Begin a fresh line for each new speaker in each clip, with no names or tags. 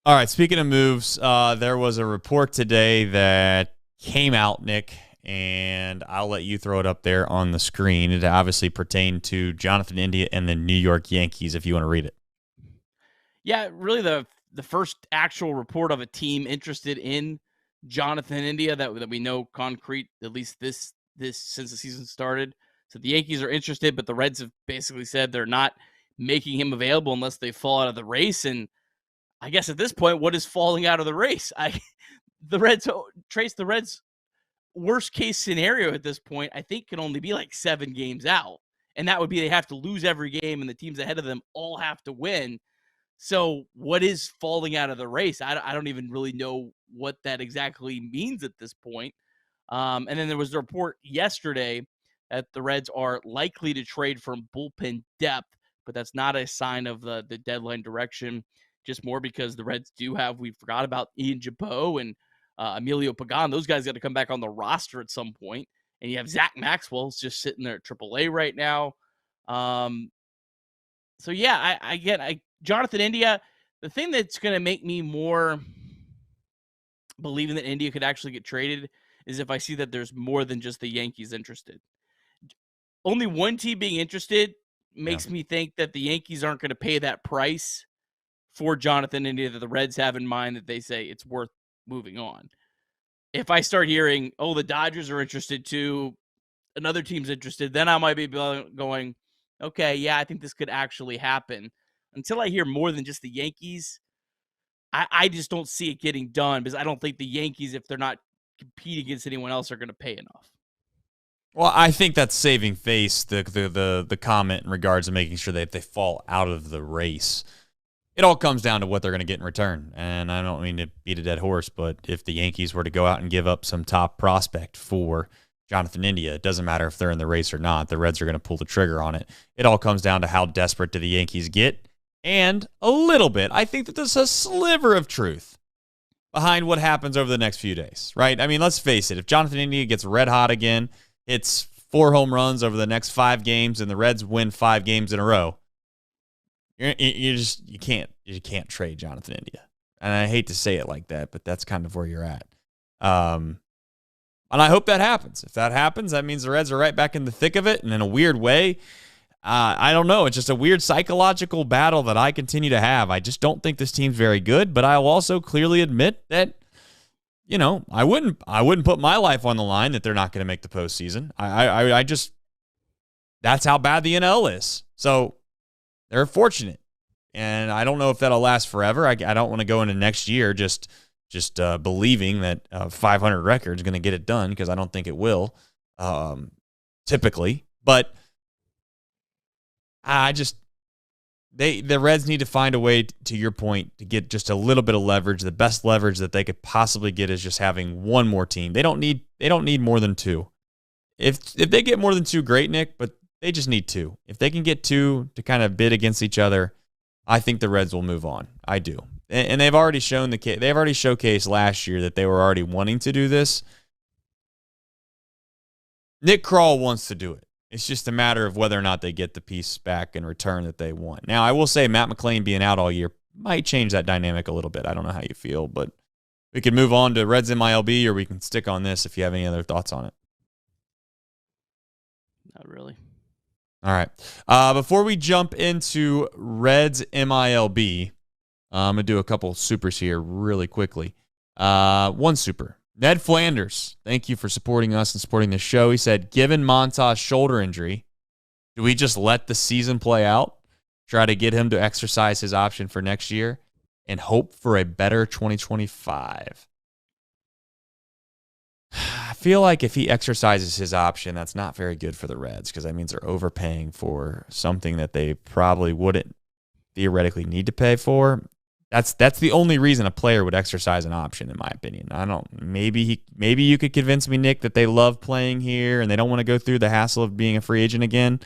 All right, speaking of moves, there was a report today that came out, Nick, and I'll let you throw it up there on the screen. It obviously pertained to Jonathan India and the New York Yankees, if you want to read it.
Yeah, really the first actual report of a team interested in Jonathan India that we know concrete, at least this since the season started. So the Yankees are interested, but the Reds have basically said they're not making him available unless they fall out of the race. And I guess at this point, what is falling out of the race? The Reds trace the Reds worst case scenario at this point, I think can only be like 7 games out. And that would be they have to lose every game and the teams ahead of them all have to win. So what is falling out of the race? I don't even really know what that exactly means at this point. And then there was a report yesterday that the Reds are likely to trade from bullpen depth, but that's not a sign of the deadline direction, just more because the Reds do have, we forgot about Ian Jabot and Emilio Pagan. Those guys got to come back on the roster at some point. And you have Zach Maxwell's just sitting there at AAA right now. Um, so yeah, I get Jonathan India. The thing that's going to make me more believing that India could actually get traded is if I see that there's more than just the Yankees interested. Only one team being interested
Yeah.
makes me think that the Yankees aren't going to pay that price for Jonathan India that the Reds have in mind that they say it's worth moving on. If I start hearing, oh, the Dodgers are interested too, another team's interested, then I might be going, okay, yeah, I think this could actually happen. Until I hear more than just the Yankees, I just don't see it getting done because I don't think the Yankees, if they're not competing against anyone else, are going to pay enough.
Well, I think that's saving face, the comment in regards to making sure that they fall out of the race. It all comes down to what they're going to get in return. And I don't mean to beat a dead horse, but if the Yankees were to go out and give up some top prospect for Jonathan India, it doesn't matter if they're in the race or not. The Reds are going to pull the trigger on it. It all comes down to how desperate do the Yankees get. And a little bit, I think that there's a sliver of truth behind what happens over the next few days, right? I mean, let's face it. If Jonathan India gets red hot again, it's 4 home runs over the next 5 games, and the Reds win 5 games in a row. You can't trade Jonathan India, and I hate to say it like that, but that's kind of where you're at. And I hope that happens. If that happens, that means the Reds are right back in the thick of it, and in a weird way, I don't know. It's just a weird psychological battle that I continue to have. I just don't think this team's very good, but I will also clearly admit that, I wouldn't put my life on the line that they're not going to make the postseason. I just, that's how bad the NL is. So they're fortunate, and I don't know if that'll last forever. I don't want to go into next year just believing that 500 record is going to get it done, because I don't think it will, typically. But the Reds need to find a way, to your point, to get just a little bit of leverage. The best leverage that they could possibly get is just having one more team. They don't need more than 2. If they get more than 2, great, Nick, but they just need 2. If they can get 2 to kind of bid against each other, I think the Reds will move on. I do. And they've already showcased last year that they were already wanting to do this. Nick Krall wants to do it. It's just a matter of whether or not they get the piece back in return that they want. Now, I will say Matt McClain being out all year might change that dynamic a little bit. I don't know how you feel, but we can move on to Reds MILB, or we can stick on this if you have any other thoughts on it.
Not really.
All right. Before we jump into Reds MILB, I'm going to do a couple supers here really quickly. One super. Ned Flanders, thank you for supporting us and supporting the show. He said, given Montas' shoulder injury, do we just let the season play out, try to get him to exercise his option for next year, and hope for a better 2025? I feel like if he exercises his option, that's not very good for the Reds, because that means they're overpaying for something that they probably wouldn't theoretically need to pay for. That's the only reason a player would exercise an option, in my opinion. Maybe you could convince me, Nick, that they love playing here and they don't want to go through the hassle of being a free agent again.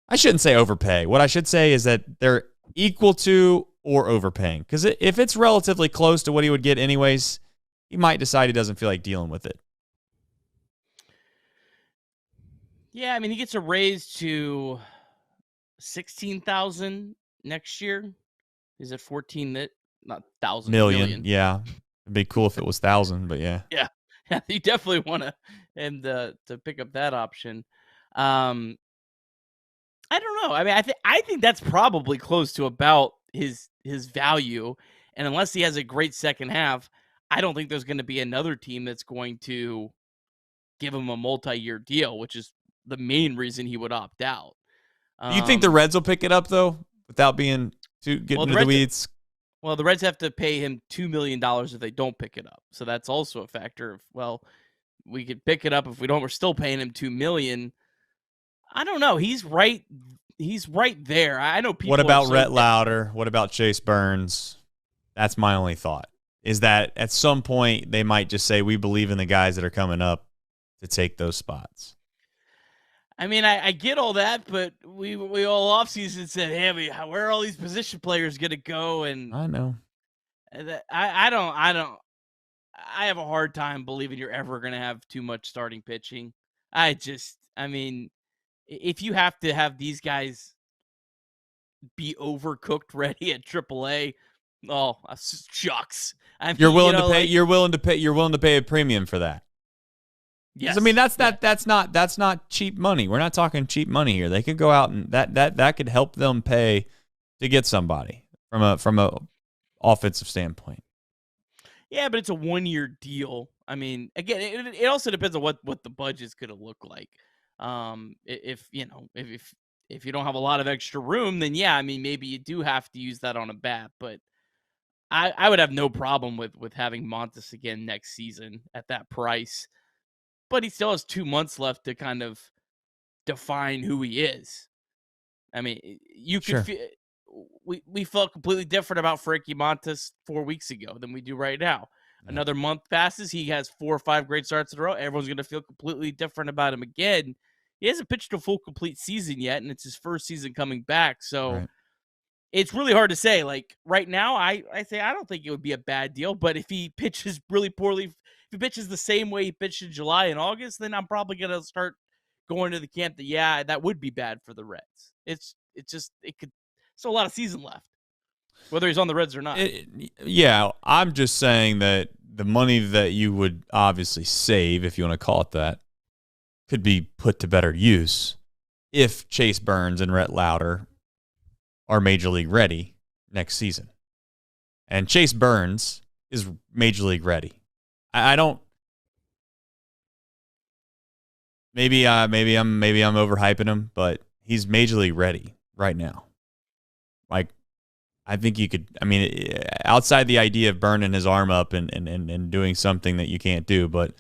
I shouldn't say overpay. What I should say is that they're equal to or overpaying, because if it's relatively close to what he would get anyways, he might decide he doesn't feel like dealing with it.
Yeah, I mean, he gets a raise to 16,000 next year. Is it 14 that not thousands,
Million,
million.
yeah. It'd be cool if it was 1,000, but yeah.
Yeah, yeah, you definitely want to pick up that option. Um, I don't know. I mean, I think that's probably close to about his value, and unless he has a great second half, I don't think there's going to be another team that's going to give him a multi-year deal, which is the main reason he would opt out.
Do you think the
Um,
Reds will pick it up, though, without being too getting
well,
into the weeds?
the Reds have to pay him $2 million if they don't pick it up, so that's also a factor of, well, we could pick it up if we don't. We're still paying him $2 million. I don't know. He's right. He's right there. I know
What
people are
about
so
Rhett Lauder? What about Chase Burns? That's my only thought, is that at some point they might just say, we believe in the guys that are coming up to take those spots.
I mean, I get all that, but we all offseason said, hey, where are all these position players going to go? And
I know.
I have a hard time believing you're ever going to have too much starting pitching. I mean, if you have to have these guys be overcooked ready at AAA, oh, shucks. I mean,
You're willing to pay.
like,
You're willing to pay a premium for that.
yes.
I mean, that's not cheap money. We're not talking cheap money here. They could go out and that could help them pay to get somebody from a offensive standpoint.
Yeah, but it's a 1-year deal. I mean, again, it also depends on what the budget's going to look like. If you don't have a lot of extra room, then yeah, I mean, maybe you do have to use that on a bat. But I would have no problem with having Montas again next season at that price. But he still has 2 months left to kind of define who he is. I mean, you could
Sure.
feel we felt completely different about Frankie Montas 4 weeks ago than we do right now.
Yeah.
Another month passes, he has 4 or 5 great starts in a row. Everyone's going to feel completely different about him again. He hasn't pitched a full complete season yet, and it's his first season coming back. So
Right.
it's really hard to say. Like right now, I say I don't think it would be a bad deal. But if he pitches really poorly, if he pitches the same way he pitched in July and August, then I'm probably going to start going to the camp that, yeah, that would be bad for the Reds. It could still a lot of season left, whether he's on the Reds or not.
Yeah, I'm just saying that the money that you would obviously save, if you want to call it that, could be put to better use if Chase Burns and Rhett Lauder are Major League ready next season. And Chase Burns is Major League ready. I don't. Maybe I'm overhyping him, but he's Major League ready right now. Like, I think you could. I mean, outside the idea of burning his arm up and doing something that you can't do, but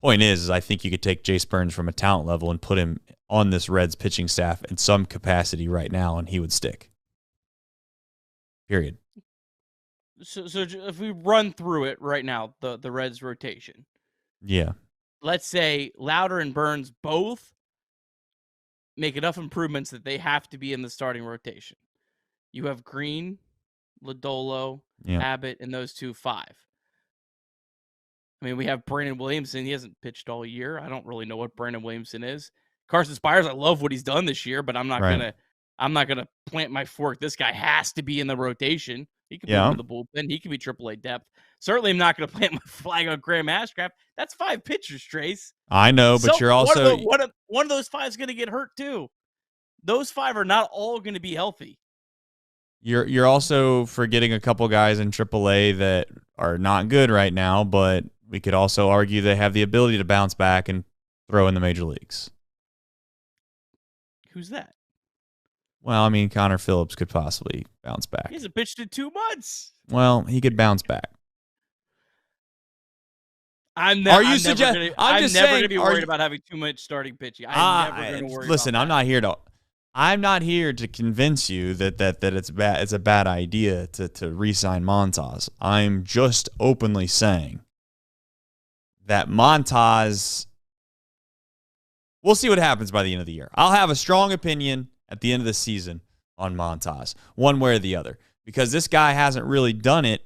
point is I think you could take Chase Burns from a talent level and put him on this Reds pitching staff in some capacity right now, and he would stick. Period.
So if we run through it right now, the Reds rotation.
Yeah.
Let's say Lauder and Burns both make enough improvements that they have to be in the starting rotation. You have Green, Lodolo, Abbott, and those 5. I mean, we have Brandon Williamson. He hasn't pitched all year. I don't really know what Brandon Williamson is. Carson Spires, I love what he's done this year, but I'm not gonna plant my fork. This guy has to be in the rotation. He can move to the bullpen. He can be AAA depth. Certainly, I'm not going to plant my flag on Graham Ashcraft. That's 5 pitchers, Trace.
I know, but you're also
one of those 5 is going to get hurt too. Those 5 are not all going to be healthy.
You're also forgetting a couple guys in AAA that are not good right now, but we could also argue they have the ability to bounce back and throw in the major leagues.
Who's that?
Well, I mean, Connor Phillips could possibly bounce back.
He hasn't pitched in 2 months.
Well, he could bounce back.
I'm never going to be worried about having too much starting pitching. I'm never going to worry
listen,
about
I'm not here to convince you that it's bad. It's a bad idea to re-sign Montas. I'm just openly saying that Montas. We'll see what happens by the end of the year. I'll have a strong opinion at the end of the season on Montas, one way or the other, because this guy hasn't really done it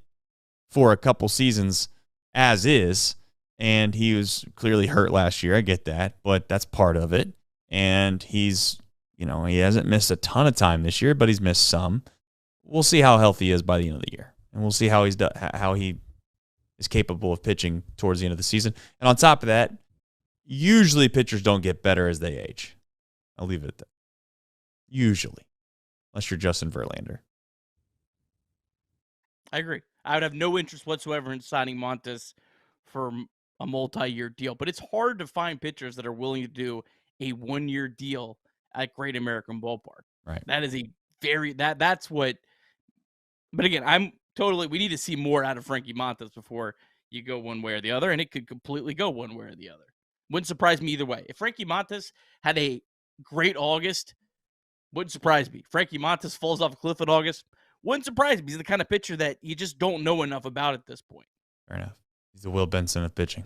for a couple seasons as is, and he was clearly hurt last year. I get that, but that's part of it. And he hasn't missed a ton of time this year, but he's missed some. We'll see how healthy he is by the end of the year. and we'll see how he is capable of pitching towards the end of the season. And on top of that, usually pitchers don't get better as they age. I'll leave it at that. Usually, unless you're Justin Verlander.
I agree. I would have no interest whatsoever in signing Montes for a multi-year deal, but it's hard to find pitchers that are willing to do a 1-year deal at Great American Ballpark.
Right.
That is a that's what. But again, we need to see more out of Frankie Montes before you go one way or the other, and it could completely go one way or the other. Wouldn't surprise me either way. If Frankie Montes had a great August, wouldn't surprise me. Frankie Montes falls off a cliff in August, wouldn't surprise me. He's the kind of pitcher that you just don't know enough about at this point.
Fair enough. He's the Will Benson of pitching.